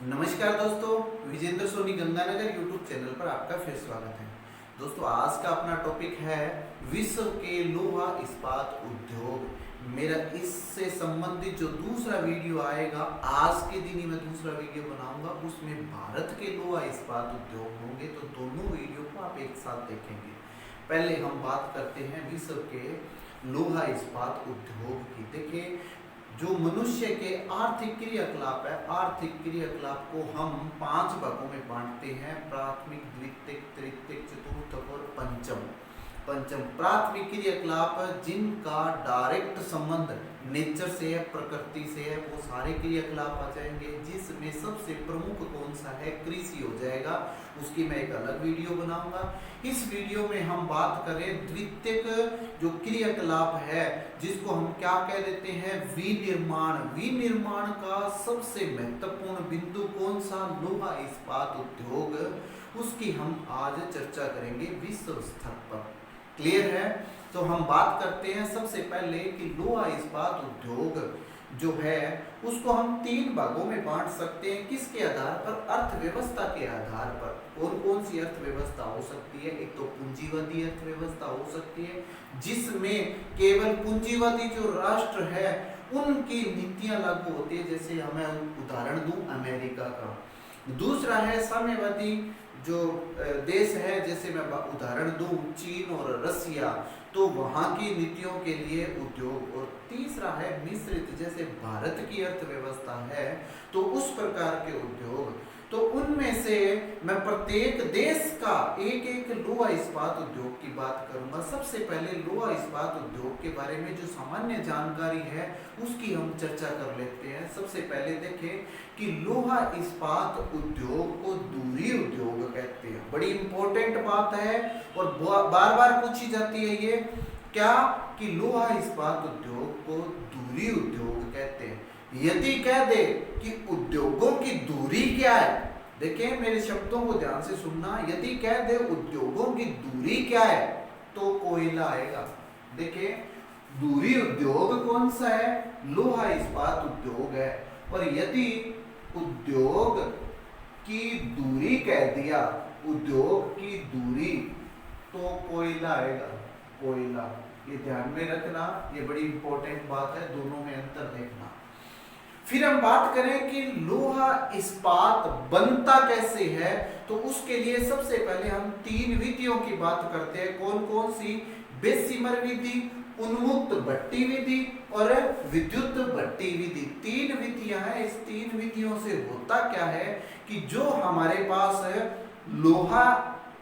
नमस्कार दोस्तों, Vijendra Soni Ganganagar YouTube channel पर आपका फिर स्वागत है। दोस्तों, आज का अपना टॉपिक है विश्व के लोहा इस्पात उद्योग। मेरा इससे संबंधित जो दूसरा वीडियो आएगा, आज के दिन ही मैं दूसरा वीडियो बनाऊंगा, उसमें भारत के लोहा इस्पात उद्योग होंगे, तो दोनों वीडियो को आप एक साथ देखेंगे। पहले हम बात करते हैं विश्व के लोहा इस्पात उद्योग की। देखिए, जो मनुष्य के आर्थिक क्रियाकलाप है, आर्थिक क्रियाकलाप को हम 5 भागों में बांटते हैं: प्राथमिक, द्वितीयक, तृतीयक, चतुर्थक और पंचम। प्राथमिक क्रियाकलाप जिनका डायरेक्ट संबंध नेचर से है, प्रकृति से है, वो सारे क्रियाकलाप आ जाएंगे, जिसमें सबसे प्रमुख कौन सा है, कृषि हो जाएगा। उसकी मैं एक अलग वीडियो बनाऊंगा। इस वीडियो में हम बात करें द्वितीयक जो क्रियाकलाप है, जिसको हम क्या कह देते हैं, विनिर्माण। विनिर्माण का सबसे महत्वपूर्ण बिंदु कौन सा, लोहा इस्पात उद्योग। उसकी हम आज चर्चा करेंगे विश्व स्तर पर। क्लियर है? तो हम बात करते हैं सबसे पहले कि लोहा इस्पात उद्योग जो है उसको हम 3 भागों में बांट सकते हैं। किसके आधार पर? अर्थव्यवस्था के आधार पर। कौन कौन सी अर्थव्यवस्था हो सकती है? एक तो पूंजीवादी अर्थव्यवस्था हो सकती है, जिसमें केवल पूंजीवादी जो राष्ट्र है उनकी नीतियां लागू होती है। जैसे हमें उदाहरण दूं अमेरिका का। दूसरा है साम्यवादी जो देश है, जैसे मैं उदाहरण दूं चीन और रसिया, तो वहां की नीतियों के लिए उद्योग। और तीसरा है मिश्रित, जैसे भारत की अर्थव्यवस्था है तो उस प्रकार के उद्योग। तो उनमें से मैं प्रत्येक देश का एक एक लोहा इस्पात उद्योग की बात करूंगा। सबसे पहले लोहा इस्पात उद्योग के बारे में जो सामान्य जानकारी है उसकी हम चर्चा कर लेते हैं। सबसे पहले देखें कि लोहा इस्पात उद्योग को दूरी उद्योग कहते हैं। बड़ी इंपॉर्टेंट बात है और बार बार पूछी जाती है ये क्या, कि लोहा इस्पात उद्योग को दूरी उद्योग कहते हैं। यदि कह दे कि उद्योगों की दूरी क्या है, देखिए मेरे शब्दों को ध्यान से सुनना, यदि कह दे उद्योगों की दूरी क्या है तो कोयला आएगा। देखिए, दूरी उद्योग कौन सा है? लोहा इस्पात उद्योग है। और यदि उद्योग की दूरी कह दिया, उद्योग की दूरी, तो कोयला आएगा। कोयला, ये ध्यान में रखना, ये बड़ी इंपॉर्टेंट बात है, दोनों में अंतर देखना। फिर हम बात करें कि लोहा इस्पात बनता कैसे है, तो उसके लिए सबसे पहले हम 3 विधियों की बात करते हैं। कौन कौन सी? बेसिमर विधि, उन्मुक्त भट्टी विधि और विद्युत भट्टी विधि। 3 विधियां हैं। इस 3 विधियों से होता क्या है कि जो हमारे पास है लोहा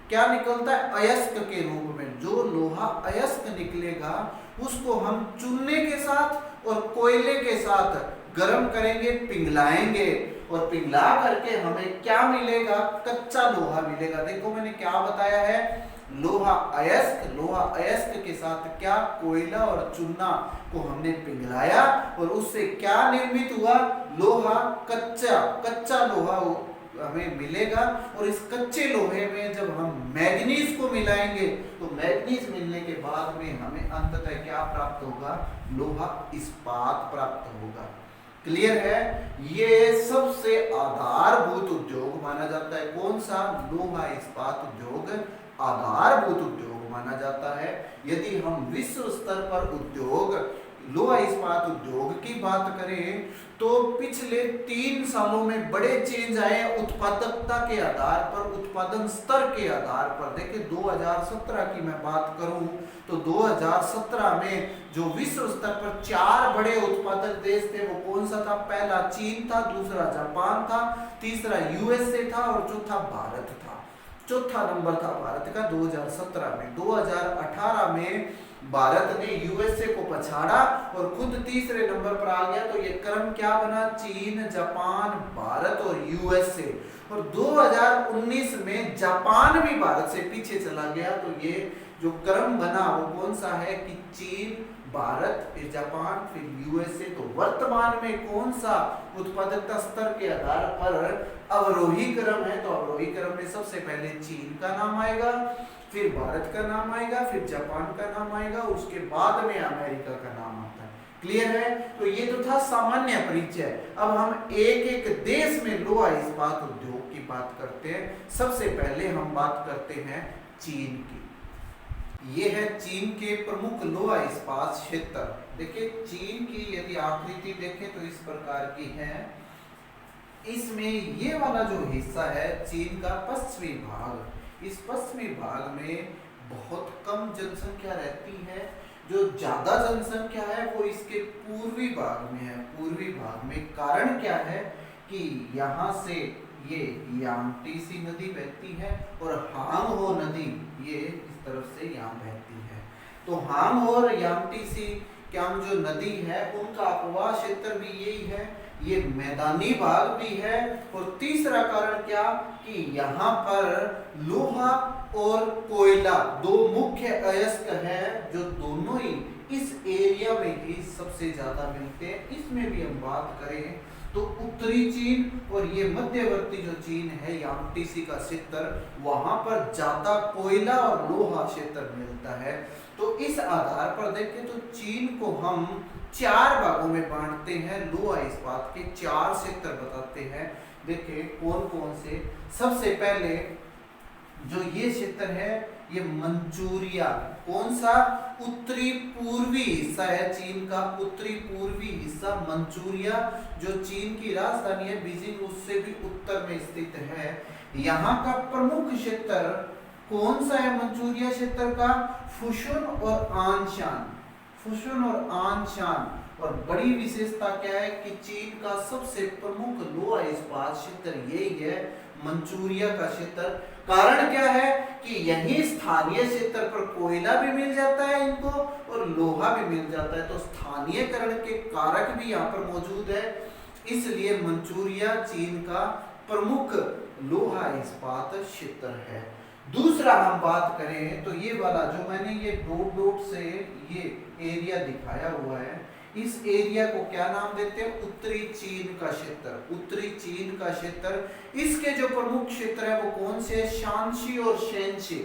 क्या निकलता है, अयस्क के रूप में। जो लोहा अयस्क निकलेगा उसको हम चूने के साथ और कोयले के साथ गर्म करेंगे, पिघलाएंगे, और पिघला करके हमें क्या मिलेगा, कच्चा लोहा मिलेगा। देखो मैंने क्या बताया है, लोहा अयस्क, लोहा अयस्क के साथ क्या, कोयला और चूना को हमने पिघलाया और उससे क्या निर्मित हुआ, लोहा, कच्चा लोहा हमें मिलेगा। और इस कच्चे लोहे में जब हम मैग्नीज को मिलाएंगे तो मैग्नीज मिलने के बाद में हमें अंततः क्या प्राप्त होगा, लोहा इस्पात प्राप्त होगा। क्लियर है? ये सबसे आधारभूत उद्योग माना जाता है। कौन सा? लोहा इस्पात उद्योग आधारभूत उद्योग माना जाता है। यदि हम विश्व स्तर पर उद्योग, लोहा इस्पात उद्योग की बात करें तो पिछले 3 सालों में बड़े चेंज आए उत्पादकता के आधार पर, उत्पादन स्तर के आधार पर। देखिए 2017 की मैं बात करूं तो 2017 में जो विश्व स्तर पर 4 बड़े उत्पादक देश थे, वो कौन सा था? पहला चीन था, दूसरा जापान था, तीसरा यूएसए था और चौथा भारत था। चौथा नंबर था भारत का 2017 में। 2018 में भारत ने यूएसए को पछाड़ा और खुद तीसरे नंबर पर आ गया। तो ये क्रम क्या बना? चीन, जापान, भारत और यूएसए। और 2019 में जापान भी भारत से पीछे चला गया। तो ये जो क्रम बना वो कौन सा है कि चीन, भारत, फिर जापान, फिर यूएसए। तो वर्तमान में कौन सा उत्पादकता स्तर के आधार पर अवरोही क्रम है? तो अवरोही क्रम में सबसे पहले चीन का नाम आएगा, फिर भारत का नाम आएगा, फिर जापान का नाम आएगा, उसके बाद में अमेरिका का नाम आता है। क्लियर है? तो ये तो था सामान्य परिचय। अब हम एक एक देश में लोहा इस्पात उद्योग की बात करते हैं। सबसे पहले हम बात करते हैं चीन की। ये है चीन के प्रमुख लोहा इस्पात क्षेत्र। देखिए चीन की यदि आकृति देखें तो इस प्रकार की है। इसमें ये वाला जो हिस्सा है चीन का पश्चिमी भाग, इस पश्चिमी भाग में बहुत कम जनसंख्या रहती है। जो ज्यादा जनसंख्या है वो इसके पूर्वी भाग में है। पूर्वी भाग में कारण क्या है कि यहाँ से ये यांगटीसी नदी बहती है और हांगहो नदी ये इस तरफ से यहाँ बहती है। तो हांग और यांगटीसी क्यांग जो नदी है उनका अपवाह क्षेत्र भी यही है, ये मैदानी भाग भी है। और तीसरा कारण क्या कि यहाँ पर लोहा और कोयला दो मुख्य अयस्क है जो दोनों ही इस एरिया में ही सबसे ज्यादा मिलते हैं। इसमें भी हम बात करें तो उत्तरी चीन और ये मध्यवर्ती जो चीन है यांगटीसी का क्षेत्र, वहां पर ज्यादा कोयला और लोहा क्षेत्र मिलता है। तो इस आधार पर देखें तो चीन को हम 4 भागों में बांटते हैं। लोहा इस्पात के 4 क्षेत्र बताते हैं। देखिए कौन कौन से। सबसे पहले जो ये क्षेत्र है ये मंचूरिया, कौन सा? उत्तरी पूर्वी हिस्सा है चीन का, उत्तरी पूर्वी हिस्सा मंचूरिया जो चीन की राजधानी है बीजिंग उससे भी उत्तर में स्थित है। यहाँ का प्रमुख क्षेत्र कौन सा है मंचूरिया क्षेत्र का? फुशुन और आनशान, फुशुन और आनशान। और बड़ी विशेषता क्या है कि चीन का सबसे प्रमुख लोहा इस्पात क्षेत्र यही है मंचूरिया का क्षेत्र। कारण क्या है कि यही स्थानीय क्षेत्र पर कोयला भी मिल जाता है इनको और लोहा भी मिल जाता है। तो स्थानीयकरण के कारक भी यहाँ पर मौजूद है, इसलिए मंचूरिया चीन का प्रमुख लोहा इस्पात क्षेत्र है। दूसरा हम बात करें तो ये वाला जो मैंने ये डॉट डॉट से ये एरिया दिखाया हुआ है, इस एरिया को क्या नाम देते हैं? उत्तरी चीन का क्षेत्र। उत्तरी चीन का क्षेत्र, इसके जो प्रमुख क्षेत्र है वो कौन से है? शांसी और शेंसी।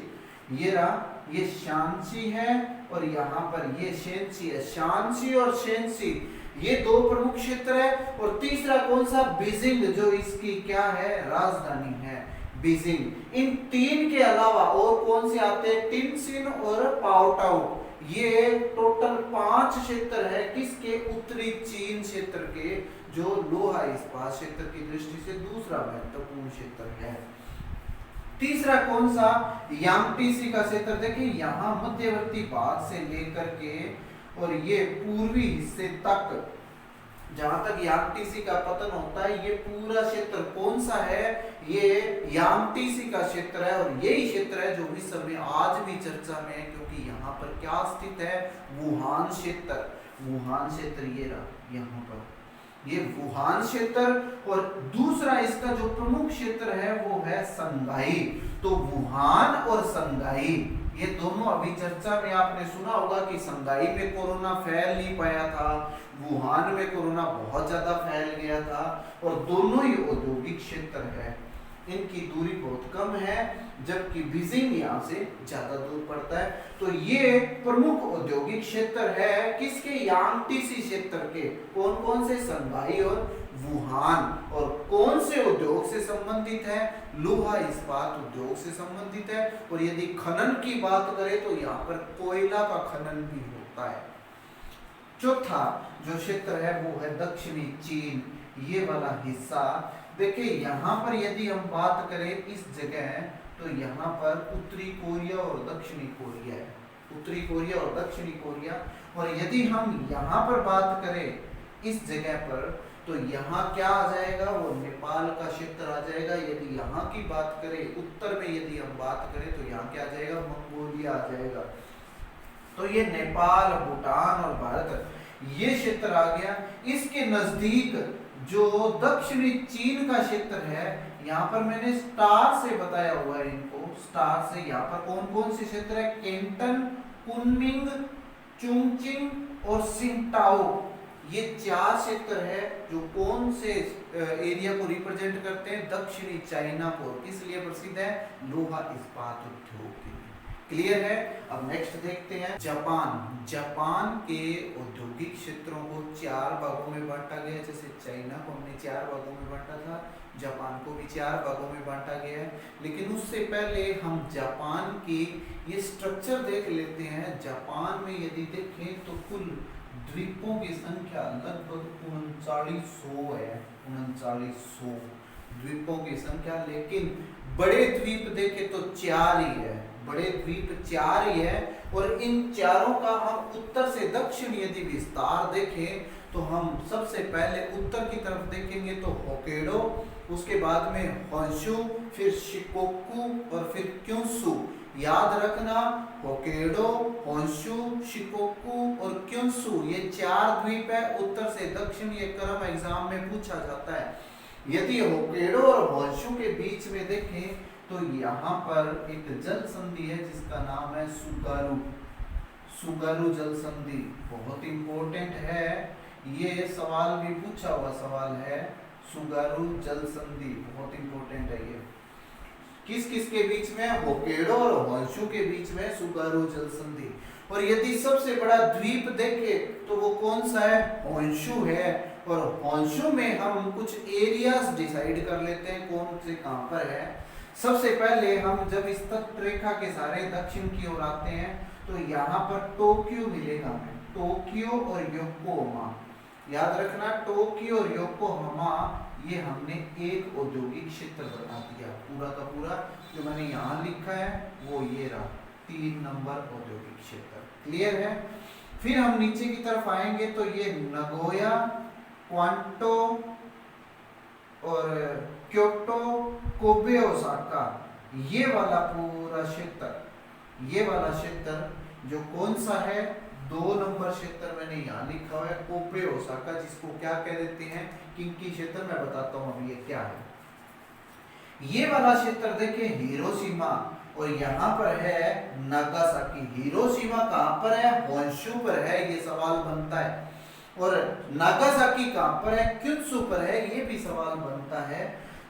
ये रहा, ये शांसी है और यहाँ पर ये शेंसी है। शांसी और शेंसी ये दो प्रमुख क्षेत्र है। और तीसरा कौन सा? बीजिंग, जो इसकी क्या है? राजधानी है बीजिंग। इन तीन के अलावा और कौन से आते हैं? टिनसिन और पाओटाओ। ये टोटल 5 क्षेत्र है किसके? उत्तरी चीन क्षेत्र के, जो लोहा इस्पात क्षेत्र की दृष्टि से दूसरा महत्वपूर्ण क्षेत्र है। तीसरा कौन सा? यांगटीसी का क्षेत्र। देखिए यहाँ मध्यवर्ती भाग से लेकर के और ये पूर्वी हिस्से तक जहां तक यांगटीसी का पतन होता है ये पूरा क्षेत्र कौन सा है? ये यांगटीसी का क्षेत्र है। और यही क्षेत्र है जो विश्व में आज भी चर्चा में है, क्योंकि यहाँ पर क्या स्थित है? वुहान क्षेत्र। वुहान क्षेत्र ये रहा यहाँ पर, ये वुहान क्षेत्र। और दूसरा इसका जो प्रमुख क्षेत्र है वो है संघाई। तो वुहान और संघाई ये दोनों अभी चर्चा में आपने सुना होगा कि संघाई में कोरोना फैल नहीं पाया था, वुहान में कोरोना बहुत ज्यादा फैल गया था। और दोनों ही औद्योगिक क्षेत्र है, इनकी दूरी बहुत कम है, जबकि बीजिंग यहाँ से ज्यादा दूर पड़ता है। तो ये प्रमुख औद्योगिक क्षेत्र है किसके? यांगटीसी क्षेत्र के। कौन कौन से? संघाई और वुहान। और कौन से उद्योग से संबंधित है? लोहा इस्पात उद्योग से संबंधित है। और यदि खनन की बात करें तो यहाँ पर कोयला का खनन भी होता है। चौथा जो क्षेत्र है वो है दक्षिणी चीन, ये वाला हिस्सा। देखिए यहाँ पर यदि हम बात करें इस जगह तो यहाँ पर उत्तरी कोरिया और दक्षिणी कोरिया है, उत्तरी कोरिया और दक्षिणी कोरिया। और यदि हम यहाँ पर बात करें इस जगह पर तो यहाँ क्या आ जाएगा? वो नेपाल का क्षेत्र आ जाएगा। यदि यहाँ की बात करें उत्तर में यदि हम बात करें तो यहाँ क्या आ जाएगा? मंगोलिया आ जाएगा। तो ये नेपाल, भूटान और भारत ये क्षेत्र आ गया। इसके नजदीक जो दक्षिणी चीन का क्षेत्र है, यहाँ पर मैंने स्टार से बताया हुआ है इनको, स्टार से। यहाँ पर कौन कौन से क्षेत्र है? केंटन, कुनमिंग, चुंगचिंग और सिंगटाओ, ये 4 क्षेत्र है जो कौन से एरिया को रिप्रेजेंट करते हैं? दक्षिणी चाइना को। किस लिए प्रसिद्ध है? लोहा इस्पात उद्योग के लिए। क्लियर है। अब नेक्स्ट देखते हैं जापान। जापान के औद्योगिक क्षेत्रों को 4 भागों में बांटा गया। जैसे चाइना को हमने 4 भागों में बांटा था, जापान को भी 4 भागों में बांटा गया है। लेकिन उससे पहले हम जापान की ये स्ट्रक्चर देख लेते हैं। जापान में यदि देखें तो कुल द्वीपों की संख्या लगभग 3900 है, 3900 द्वीपों की संख्या। लेकिन बड़े द्वीप देखें तो 4 ही है, बड़े द्वीप 4 ही है। और इन चारों का हम उत्तर से दक्षिण यदि विस्तार देखें तो हम सबसे पहले उत्तर की तरफ देखेंगे तो होक्काइडो, उसके बाद में होन्शु, फिर शिकोकू और फिर क्यूशु। याद रखना, होक्काइडो, होन्शु, शिकोकू और क्यूशु ये 4 द्वीप है उत्तर से दक्षिण। ये क्रम एग्जाम में पूछा जाता है। यदि होक्काइडो और होन्शु के बीच में देखें तो यहाँ पर एक जल संधि है जिसका नाम है सुगारू, सुगारू जल संधि। बहुत इंपॉर्टेंट है, ये सवाल भी पूछा हुआ सवाल है। सुगारू जल संधि बहुत इंपॉर्टेंट है। ये किस किस के बीच में? होक्काइडो और होन्शु के बीच में सुगारू जल संधि। और यदि सबसे बड़ा द्वीप देखे तो वो कौन सा है? होन्शु है। और होन्शु में हम कुछ एरियाज डिसाइड कर लेते हैं कौन से कहां पर है। सबसे पहले हम जब इस तट रेखा के सारे दक्षिण की ओर आते हैं तो यहाँ पर टोक्यो मिलेगा हमें, टोक्यो और योकोहामा। याद रखना, टोक्यो और योकोहामा ये हमने एक औद्योगिक क्षेत्र बना दिया। पूरा का पूरा जो मैंने यहाँ लिखा है वो ये रहा, 3 नंबर औद्योगिक क्षेत्र। क्लियर है। फिर हम नीचे की तरफ आएंगे तो ये नगोया, क्वांटो और क्योटो, कोबे, ओसाका, ये वाला पूरा क्षेत्र, ये वाला क्षेत्र जो कौन सा है? 2 नंबर क्षेत्र मैंने यहाँ लिखा हुआ है, कोबे, ओसाका, जिसको क्या कह देते हैं? किंकी क्षेत्र। मैं बताता हूँ अभी ये क्या है। ये वाला क्षेत्र देखिए हिरोशिमा और यहाँ पर है नागासाकी। हिरोशिमा कहाँ पर है? होन्शु पर है, ये सवाल बनता है। और नागासाकी कहाँ पर है? क्यूशु पर है, ये भी सवाल बनता है।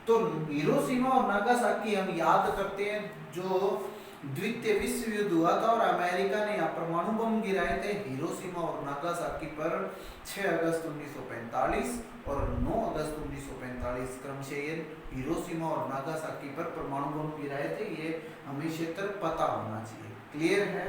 तो हिरोशिमा और नागासाकी हम याद करते हैं जो द्वितीय विश्व युद्ध हुआ था और अमेरिका ने यहाँ परमाणु बम गिराए थे हिरोशिमा और नागासाकी पर 6 अगस्त 1945 और 9 अगस्त 1945 क्रमशः ये हिरोशिमा और नागासाकी पर परमाणु बम गिराए थे। ये हमें क्षेत्र पता होना चाहिए। क्लियर है।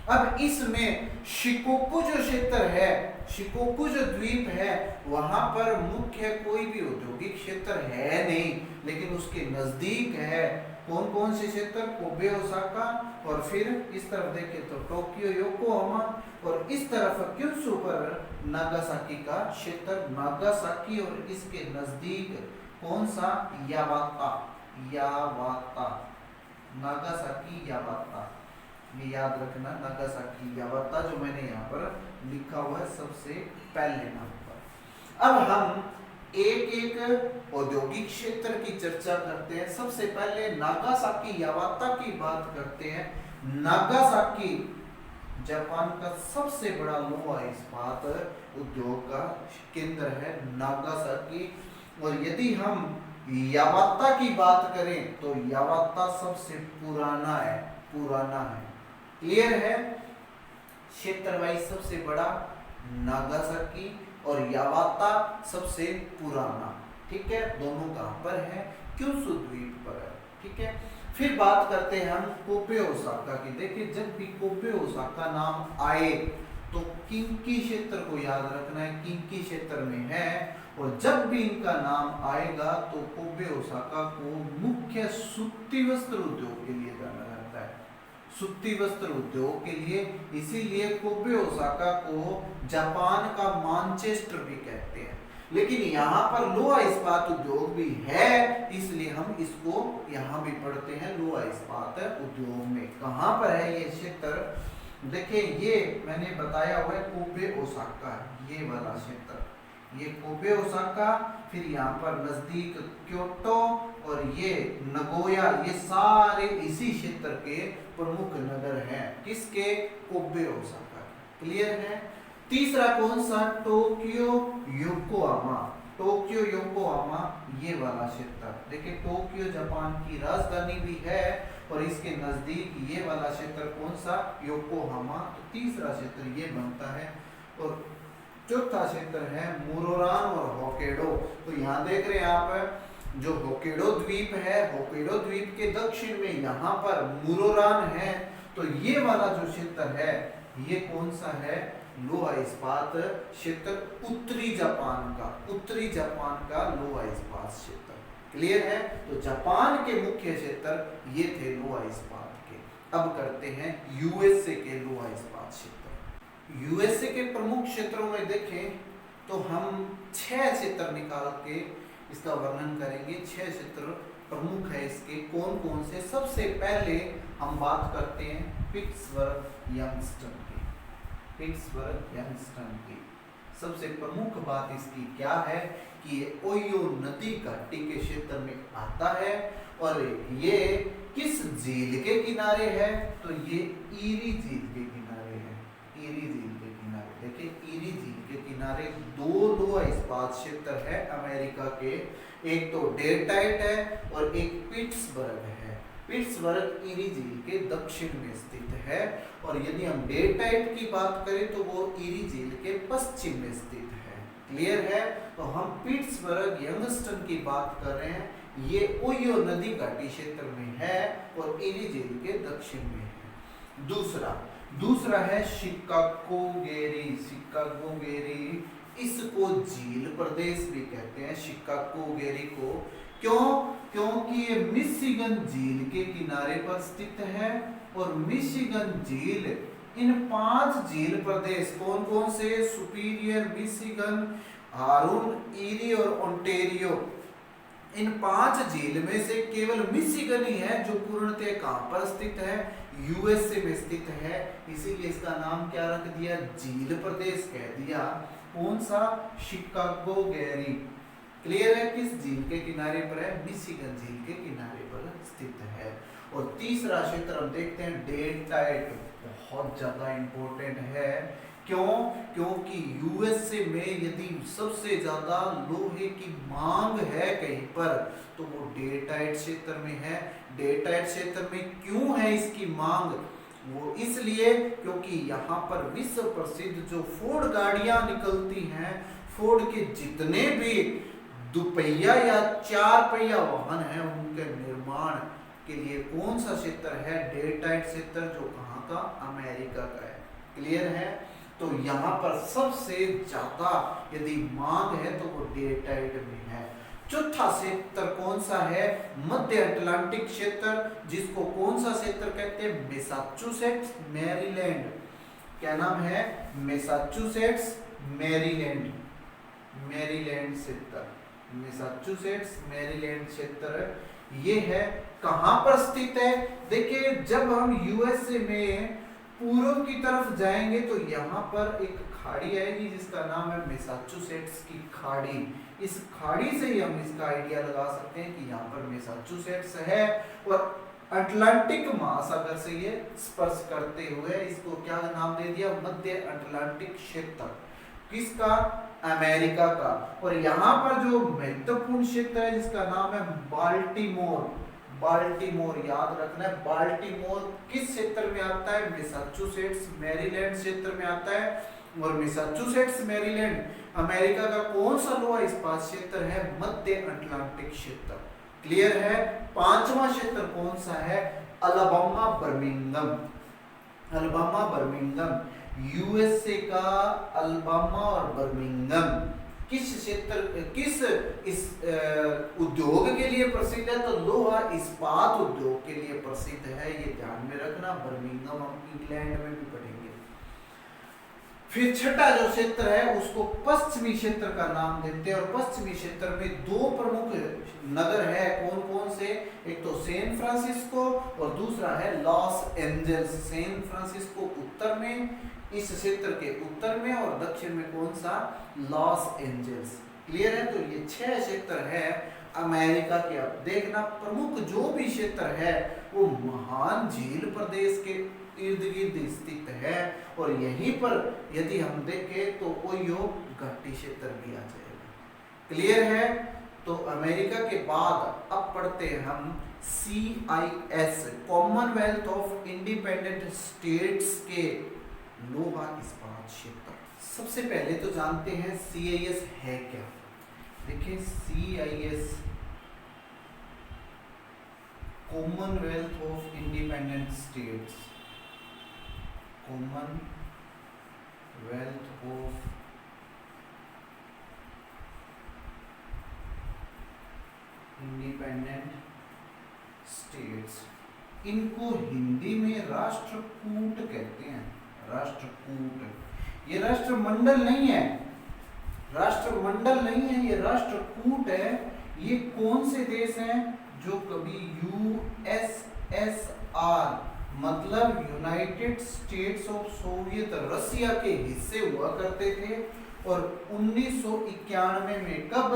अब इसमें शिकोकू जो क्षेत्र है, शिकोकू जो द्वीप है, वहां पर मुख्य कोई भी औद्योगिक क्षेत्र है नहीं, लेकिन उसके नजदीक है कौन कौन से क्षेत्र? कोबे, ओसाका, और फिर इस तरफ देखें तो टोक्यो, योकोहामा, और इस तरफ क्यूशु पर नागासाकी का क्षेत्र। नागासाकी और इसके नजदीक कौन सा? यावाता, यावाता, नागासाकी, यावाता, ये याद रखना। नागासाकी, यावाता जो मैंने यहाँ पर लिखा हुआ है सबसे पहले नंबर पर। अब हम एक एक औद्योगिक क्षेत्र की चर्चा करते हैं। सबसे पहले नागासाकी, यावाता की बात करते हैं। नागासाकी जापान का सबसे बड़ा लोहा इस्पात उद्योग का केंद्र है नागासाकी। और यदि हम यावाता की बात करें तो यावाता सबसे पुराना है, पुराना है। क्लियर है। क्षेत्र वाइज सबसे बड़ा नागासाकी और यावाता सबसे पुराना। ठीक है, दोनों कहां पर है? क्यूशु द्वीप पर है। ठीक है। फिर बात करते हैं हम कोबे, ओसाका की। देखिए जब भी कोबे, ओसाका नाम आए तो किंकी क्षेत्र को याद रखना है, किंकी क्षेत्र में है। और जब भी इनका नाम आएगा तो कोबे, ओसाका को मुख्य सूती वस्त्र उद्योग के लिए जाना जाता है, सूती वस्त्र उद्योग के लिए। इसीलिए कोबे, ओसाका को जापान का मानचेस्टर भी कहते हैं। लेकिन यहाँ पर लोहा इस्पात उद्योग भी है, इसलिए हम इसको यहाँ भी पढ़ते हैं लोहा इस्पात उद्योग में। कहाँ पर है ये क्षेत्र? देखिए ये मैंने बताया हुआ है कोबे, ओसाका, ये वाला क्षेत्र, ये कोबे, ओसाका। फिर यहाँ पर नजदीक क्योटो और ये नगोया, ये सारे इसी क्षेत्र के प्रमुख नगर हैं। किसके? Kobe, Osaka. क्लियर है। तीसरा कौन सा? Tokyo, Yokohama. टोक्यो योकोहामा ये वाला क्षेत्र। देखिए टोक्यो जापान की राजधानी भी है और इसके नजदीक ये वाला क्षेत्र कौन सा, योकोहामा। तो तीसरा क्षेत्र ये बनता है। और चौथा क्षेत्र है मुरोरान और होक्काइडो। तो यहाँ देख रहे हैं आप जो होक्काइडो द्वीप है, होक्काइडो द्वीप के दक्षिण में यहाँ पर मुरोरान है। तो ये वाला जो क्षेत्र है ये कौन सा है, लोहा इस्पात क्षेत्र, उत्तरी जापान का लोहा इस्पात क्षेत्र। क्लियर है। तो जापान के मुख्य क्षेत्र ये थे लोहा इस्पात के। अब करते हैं यूएसए के लोहा इस्पात क्षेत्र। यूएसए के प्रमुख क्षेत्रों में देखें तो हम 6 क्षेत्र निकाल के इसका वर्णन करेंगे। 6 क्षेत्र प्रमुख है इसके। कौन कौन से, सबसे पहले हम बात करते हैं पिट्सबर्ग यंगस्टन की। पिट्सबर्ग यंगस्टन की सबसे प्रमुख बात इसकी क्या है कि ये ओहियो नदी घाटी के क्षेत्र में आता है। और ये किस झील के किनारे है, तो ये ईरी झील के किनारे है। ईरी झील के किनारे, देखिए ईरी झील के किनारे 2 लोहा इस्पात क्षेत्र है अमेरिका के। एक तो डेट्राइट है और एक पिट्सबर्ग है। पिट्सबर्ग ईरी झील के दक्षिण में स्थित है। और यदि हम डेट्राइट की बात करें तो वो ईरी झील के पश्चिम में स्थित है। क्लियर है। तो हम पिट्सबर्ग यंगस्टन की बात कर रहे हैं, ये ओहियो नदी घाटी क्षेत्र में है और ईरी झील के दक्षिण में है। दूसरा है शिकागो गेरी। शिकागो गेरी, इसको झील प्रदेश भी कहते हैं, शिकागो गेरी को। क्यों? क्योंकि ये मिशिगन झील के किनारे पर स्थित है। और मिशिगन झील, इन 5 झील प्रदेश कौन कौन से, सुपीरियर, मिशिगन, हारून, ईरी और ओंटारियो, इन 5 झील में से केवल मिशिगन ही है जो पूर्णतः कहां पर स्थित है, यूएसए में स्थित है। इसीलिए इसका नाम क्या रख दिया, झील प्रदेश कह दिया। कौन सा, शिकागो गेरी। क्लियर है। किस झील के किनारे पर है, मिशिगन झील के किनारे पर स्थित है। और तीसरा क्षेत्र हम देखते हैं डेट्राइट, बहुत ज्यादा इंपॉर्टेंट है। क्यों? क्योंकि यूएसए में यदि सबसे ज्यादा लोहे की मांग है कहीं पर तो वो डेट्राइट क्षेत्र में है। डेट्राइट क्षेत्र में क्यों है इसकी मांग, वो इसलिए क्योंकि यहाँ पर विश्व प्रसिद्ध जो फोर्ड गाड़ियां निकलती हैं, फोर्ड के जितने भी दुपहिया या 4 पहिया वाहन है उनके निर्माण के लिए कौन सा क्षेत्र है, डेट्राइट क्षेत्र, जो कहाँ का, अमेरिका का है। क्लियर है। तो यहाँ पर सबसे ज्यादा यदि मांग है तो वो डेट्राइट में है। चौथा क्षेत्र कौन सा है, मध्य अटलांटिक क्षेत्र, जिसको कौन सा क्षेत्र कहते हैं, मैसाचुसेट्स मैरीलैंड। क्या नाम है, मैसाचुसेट्स मैरीलैंड, मैरीलैंड क्षेत्र, मैसाचुसेट्स मैरीलैंड क्षेत्र ये है। कहां पर स्थित है, देखिए जब हम यूएसए में पूर्व की तरफ जाएंगे तो यहाँ पर एक खाड़ी आएगी जिसका नाम है मैसाचुसेट्स की खाड़ी। इस खाड़ी से ही हम इसका आइडिया लगा सकते हैं कि यहाँ पर मैसाचुसेट्स है। और अटलांटिक महासागर से ये स्पर्श करते हुए इसको क्या नाम दे दिया, मध्य अटलांटिक क्षेत्र। किसका, अमेरिका का। और यहाँ पर जो महत्वपूर्ण क्षेत्र है जिसका नाम है बाल्टीमोर। बाल्टीमोर याद रखना है, बाल्टीमोर किस क्षेत्र में आता है, मैसाचुसेट्स मैरीलैंड क्षेत्र में आता है। और मैसाचुसेट्स मैरीलैंड अमेरिका का कौन सा लोहा इस्पात क्षेत्र है, मध्य अटलांटिक क्षेत्र। क्लियर है। 5वां क्षेत्र कौन सा है, Alabama Birmingham. Alabama Birmingham, USA का अलाबामा और बर्मिंघम किस क्षेत्र, किस इस उद्योग के लिए प्रसिद्ध है, तो लोहा इस्पात उद्योग के लिए प्रसिद्ध है। ये ध्यान में रखना। बर्मिंघम हम इंग्लैंड में भी पढ़ेंगे। फिर छठा जो क्षेत्र है उसको पश्चिमी क्षेत्र का नाम देते हैं। और पश्चिमी क्षेत्र में 2 प्रमुख नगर है, कौन कौन से, एक तो सैन फ्रांसिस्को और दूसरा है लॉस एंजल्स। सैन फ्रांसिस्को उत्तर में, इस क्षेत्र के उत्तर में, और दक्षिण में कौन सा, लॉस एंजल्स। क्लियर है। तो ये 6 क्षेत्र है अमेरिका के। अब देखना प्रमुख जो भी क्षेत्र है वो महान झील प्रदेश के इर्द गिर्द स्थित है। और यहीं पर यदि हम देखें तो ओहियो घाटी क्षेत्र भी आ जाएगा। क्लियर है। तो अमेरिका के बाद अब पढ़ते हैं हम CIS, Commonwealth of independent states के लोहा इस्पात क्षेत्र। सबसे पहले तो जानते हैं CIS है क्या। देखिए CIS Commonwealth of independent states, Commonwealth of independent states, इनको हिंदी में राष्ट्रकूट कहते हैं। राष्ट्रकूट, ये राष्ट्रमंडल नहीं है, राष्ट्रमंडल नहीं है, ये राष्ट्रकूट है। ये कौन से देश हैं जो कभी USSR मतलब यूनाइटेड स्टेट्स ऑफ सोवियत रसिया के हिस्से हुआ करते थे, और 1991 में, कब,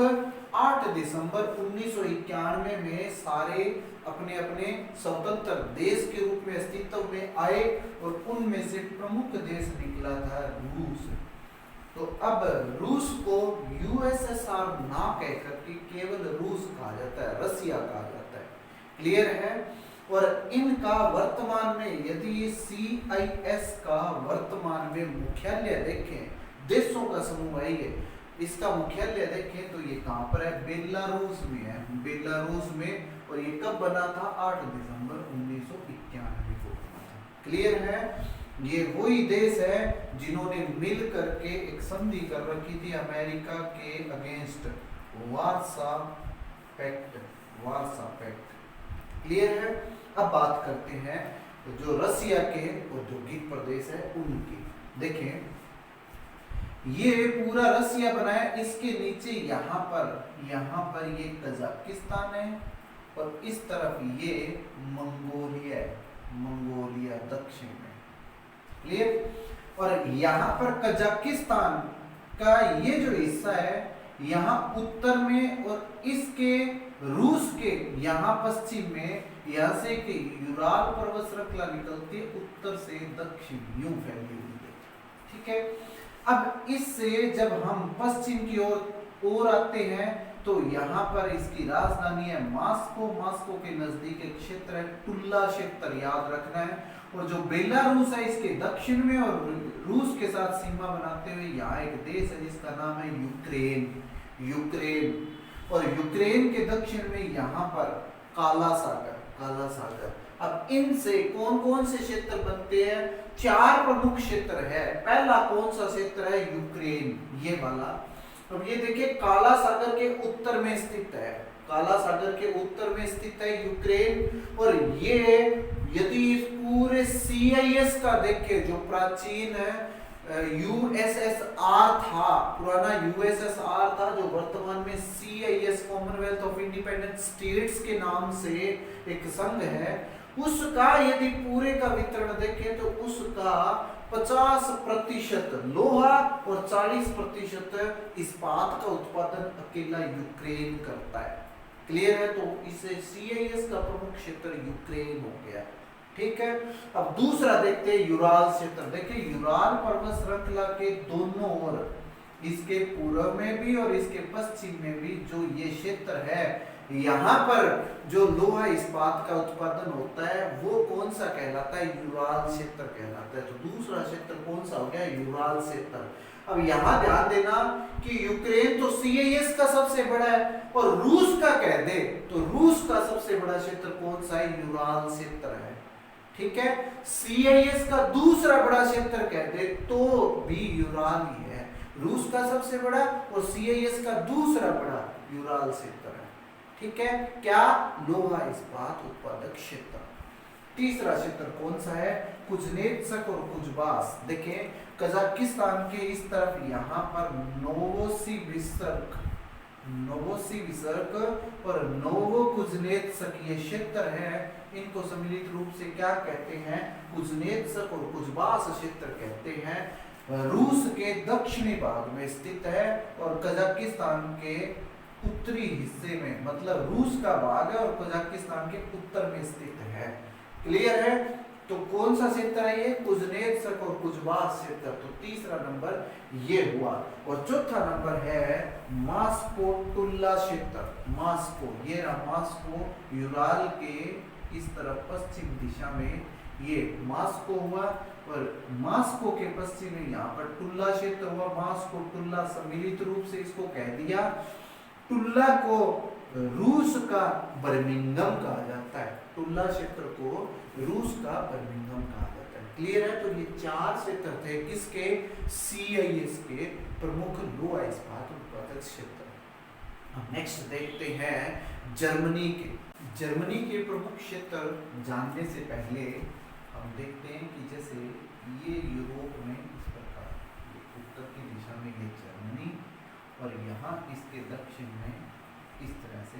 8 दिसंबर 1991 में सारे अपने अपने स्वतंत्र देश के रूप में अस्तित्व में आए, और उनमें से प्रमुख देश निकला था रूस। तो अब रूस को USSR ना कहकर के केवल रूस कहा जाता है, रसिया कहा जाता है। क्लियर है। और इनका वर्तमान में, यदि CIS का वर्तमान में मुख्यालय देखें, देशों का समूह है ये, इसका मुख्यालय देखें तो ये कहां पर है, बेलारूस में है, बेलारूस में। और ये कब बना था, 8 दिसंबर 1991 को बना था। क्लियर है। ये वही देश है जिन्होंने मिल करके एक संधि कर रखी थी अमेरिका के against, Warsaw pact, Warsaw pact. Clear है। अब बात करते हैं जो रसिया के औद्योगिक प्रदेश है उनकी। देखें ये पूरा रसिया बना है, इसके नीचे यहाँ पर ये कजाकिस्तान है, और इस तरफ ये मंगोलिया है, मंगोलिया दक्षिण में। क्लियर। और यहाँ पर कजाकिस्तान का ये जो हिस्सा है यहाँ उत्तर में, और इसके रूस के यहाँ पश्चिम में, यहाँ से कि यूराल पर्वत श्रृंखला निकलती है उत्तर से दक्षिण यूं फैली हुई है। ठीक है। अब इससे जब हम पश्चिम की ओर आते हैं तो यहाँ पर इसकी राजधानी है मास्को, मास्को के नजदीक एक क्षेत्र है टुल्ला क्षेत्र, याद रखना है। और जो बेलारूस है इसके दक्षिण में, और रूस के साथ सीमा बनाते हुए यहाँ एक देश है जिसका नाम है यूक्रेन, यूक्रेन। और यूक्रेन के दक्षिण में यहाँ पर काला सागर, काला सागर। अब इनसे कौन कौन से क्षेत्र बनते हैं, 4 प्रमुख क्षेत्र है। पहला कौन सा क्षेत्र है, यूक्रेन, ये वाला। अब ये देखिए काला सागर के उत्तर में स्थित है, काला सागर के उत्तर में स्थित है यूक्रेन। और ये यदि इस पूरे CIS का देखें, जो प्राचीन USSR था, पुराना USSR था, जो वर्तमान में CIS Commonwealth of independent states के नाम से एक संघ है, उसका यदि पूरे का वितरण देखें तो उसका 50% लोहा और 40% इस्पात का उत्पादन अकेला यूक्रेन करता है। क्लियर है। तो इसे CIS का प्रमुख क्षेत्र यूक्रेन हो गया। ठीक है। अब दूसरा देखते हैं यूराल क्षेत्र। देखिए यूराल पर्वत श्रृंखला के दोनों ओर, इसके पूर्व में भी और इसके पश्चिम में भी जो ये क्षेत्र है, यहाँ पर जो लोहा इस्पात का उत्पादन होता है वो कौन सा कहलाता है, यूराल क्षेत्र कहलाता है। तो दूसरा क्षेत्र कौन सा हो गया, यूराल क्षेत्र। अब यहाँ ध्यान देना कि यूक्रेन तो CIS का सबसे बड़ा है, और रूस का कह दे तो रूस का सबसे बड़ा क्षेत्र कौन सा है, यूराल क्षेत्र है। ठीक है। CIS का दूसरा बड़ा क्षेत्र कह दे तो भी यूराल ही है, रूस का सबसे बड़ा और CIS का दूसरा बड़ा यूराल क्षेत्र है। ठीक है। क्या, लोहा इस्पात उत्पादक क्षेत्र। तीसरा क्षेत्र कौन सा है, कुजनेत्स्क और कुजबास। देखें कजाकिस्तान के इस तरफ यहाँ पर नोवोसिबिर्स्क, नोवोसिबिर्स्क और नोवोकुजनेत्स्क ये क्षेत्र है। इनको सम्मिलित रूप से क्या कहते हैं, कुजनेत्स्क और कुजबास क्षेत्र कहते हैं। रूस के दक्षिणी भाग में स्थित है और कजाकिस्तान के उत्तरी हिस्से में, मतलब रूस का भाग है और कजाकिस्तान के उत्तर में स्थित है। क्लियर है। तो कौन सा क्षेत्र है ये? कुजनेत्स्क और कुजबास क्षेत्र। तो तीसरा नंबर ये हुआ। और चौथा नंबर है मास्को टुल्ला क्षेत्र। मास्को, ये रहा मास्को, यूराल के इस तरफ पश्चिम दिशा में ये मास्को हुआ। और मास्को के पश्चिम में यहाँ पर टुल्ला क्षेत्र हुआ। मास्को टुल्ला सम्मिलित रूप से इसको कह दिया। टुल्ला को रूस का बर्मिंघम कहा जाता है। टुल्ला क्षेत्र को रूस का बर्मिंघम कहा जाता है। क्लियर है? तो ये 4 क्षेत्र थे किसके? CIS के प्रमुख लोहा इस्पात उत्पादक क्षेत्र। नेक्स्ट देखते हैं जर्मनी के। जर्मनी के प्रमुख क्षेत्र जानने से पहले हम देखते हैं कि जैसे ये यूरोप में इस प्रकार, उत्तर की दिशा में ये जर्मनी और यहाँ इसके दक्षिण में इस तरह से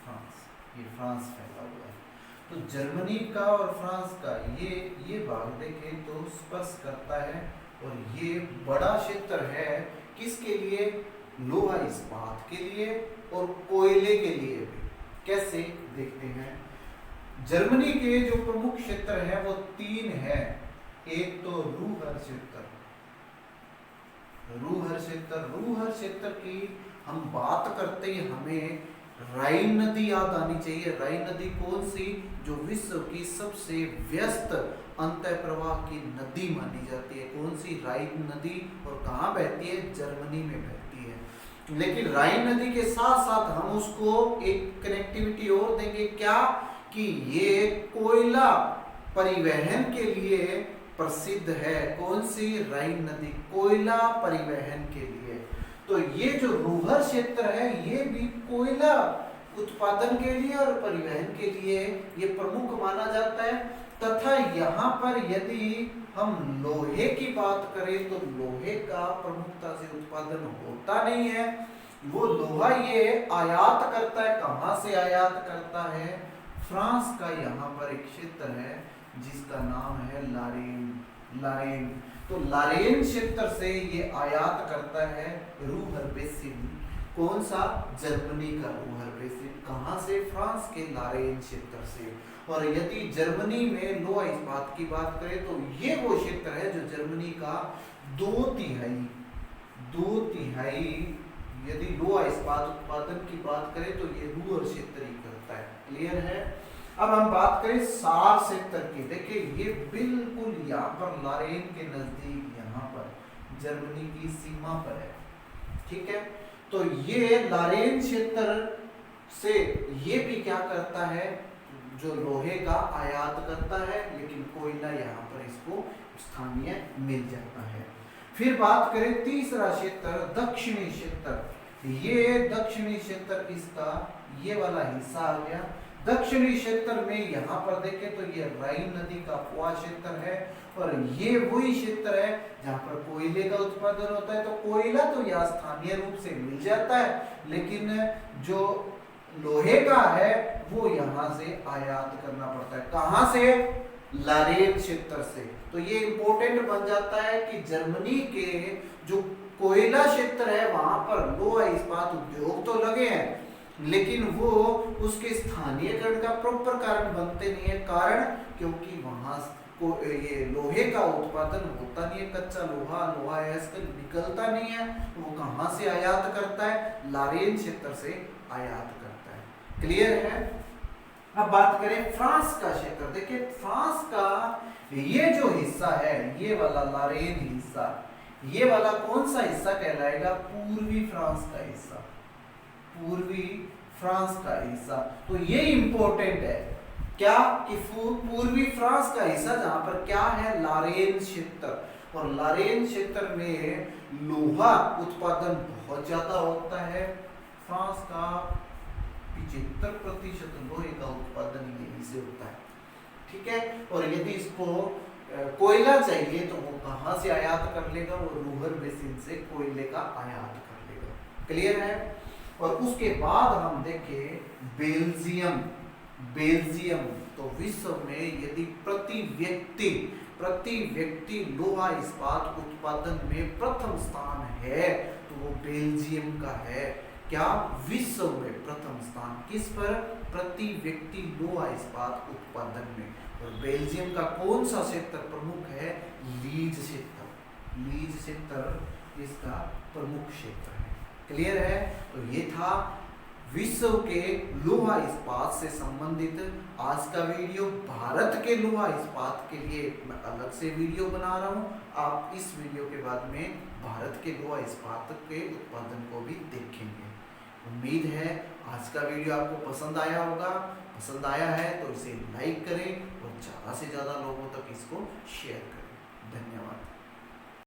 फ्रांस, ये फ्रांस फैला हुआ है। तो जर्मनी का और फ्रांस का ये भाग देखें तो स्पर्श करता है। और ये बड़ा क्षेत्र है किसके लिए? लोहा इस्पात के लिए और कोयले के लिए भी। कैसे देखते हैं? जर्मनी के जो प्रमुख क्षेत्र है वो 3 है। एक तो रूहर क्षेत्र। रूहर क्षेत्र, रूहर क्षेत्र की हम बात करते ही हमें राइन नदी याद आनी चाहिए। राइन नदी कौन सी? जो विश्व की सबसे व्यस्त अंतः प्रवाह की नदी मानी जाती है। कौन सी? राइन नदी। और कहाँ बहती है? जर्मनी में बहती है। लेकिन राइन नदी के साथ साथ हम उसको एक कनेक्टिविटी और देंगे, क्या कि ये कोयला परिवहन के लिए प्रसिद्ध है। कौन सी? राइन नदी कोयला परिवहन के लिए। तो ये जो रूहर क्षेत्र है ये भी कोयला उत्पादन के लिए और परिवहन के लिए ये प्रमुख माना जाता है। तथा यहाँ पर यदि हम लोहे की बात करें तो लोहे का प्रमुखता से उत्पादन होता नहीं है। वो लोहा ये आयात करता है। कहाँ से आयात करता है? फ्रांस का यहाँ पर एक क्षेत्र है जिसका नाम है लारेन। तो लारेन क्षेत्र से ये आयात करता है रूहर बेसिन। कौन सा? जर्मनी का रूहर बेसिन। कहाँ से? फ्रांस के लारेन क्षेत्र से। और यदि जर्मनी में लोहा इस्पात की बात करें तो ये वो क्षेत्र है जो जर्मनी का 2/3 यदि लोहा इस्पात उत्पादन की बात करें तो ये रूहर क्षेत्र ही करता है। क्लियर है? अब हम बात करें सार क्षेत्र की। देखिए ये बिल्कुल यहाँ पर लारेन के नजदीक, यहाँ पर जर्मनी की सीमा पर है। ठीक है? तो ये लारेन क्षेत्र से ये भी क्या करता है? जो लोहे का आयात करता है, लेकिन कोयला यहाँ पर इसको स्थानीय मिल जाता है। फिर बात करें तीसरा क्षेत्र, दक्षिणी क्षेत्र। ये दक्षिणी क्षेत्र इसका ये वाला हिस्सा आ गया। दक्षिणी क्षेत्र में यहाँ पर देखें तो ये राइन नदी का उपवा क्षेत्र है। और ये वही क्षेत्र है जहाँ पर कोयले का उत्पादन होता है। तो कोयला तो यहाँ स्थानीय रूप से मिल जाता है, लेकिन जो लोहे का है वो यहाँ से आयात करना पड़ता है। कहाँ से? लारेन क्षेत्र से। तो ये इंपॉर्टेंट बन जाता है कि जर्मनी के जो कोयला क्षेत्र है वहां पर लोहा इस्पात उद्योग तो लगे हैं, लेकिन वो उसके स्थानीयकरण का प्रॉपर कारण बनते नहीं है। कारण क्योंकि वहां को ये लोहे का उत्पादन होता नहीं है। कच्चा लोहा निकलता नहीं है। वो कहाँ से आयात करता है? लारेन क्षेत्र से आयात करता है। क्लियर है? अब बात करें फ्रांस का क्षेत्र। देखिए फ्रांस का ये जो हिस्सा है, ये वाला लारेन हिस्सा, ये वाला कौन सा हिस्सा कहलाएगा? पूर्वी फ्रांस का हिस्सा। पूर्वी फ्रांस का हिस्सा। तो ये इंपॉर्टेंट है क्या कि पूर्वी फ्रांस का हिस्सा जहां पर क्या है? लारेन क्षेत्र। और लारेन क्षेत्र में लोहा उत्पादन बहुत ज्यादा होता है। फ्रांस का 75% लोहे का उत्पादन यहीं से होता है। ठीक है? और यदि इसको कोयला चाहिए तो वो कहां से आयात कर लेगा? वो रूहर बेसिन से कोयले का आयात कर लेगा। क्लियर है? और उसके बाद हम देखें बेल्जियम। तो विश्व में यदि प्रति व्यक्ति लोहा इस्पात उत्पादन में प्रथम स्थान है तो वो बेल्जियम का है। क्या विश्व में प्रथम स्थान किस पर? प्रति व्यक्ति लोहा इस्पात उत्पादन में। और बेल्जियम का कौन सा क्षेत्र प्रमुख है? लीज क्षेत्र। लीज क्षेत्र इसका प्रमुख क्षेत्र है। क्लियर है? तो ये था विश्व के लोहा इस्पात से संबंधित आज का वीडियो। भारत के लोहा इस्पात के लिए मैं अलग से वीडियो बना रहा हूँ। आप इस वीडियो के बाद में भारत के लोहा इस्पात के उत्पादन को भी देखेंगे। उम्मीद है आज का वीडियो आपको पसंद आया होगा। पसंद आया है तो इसे लाइक करें और ज़्यादा से ज़्यादा लोगों तक इसको शेयर करें। धन्यवाद।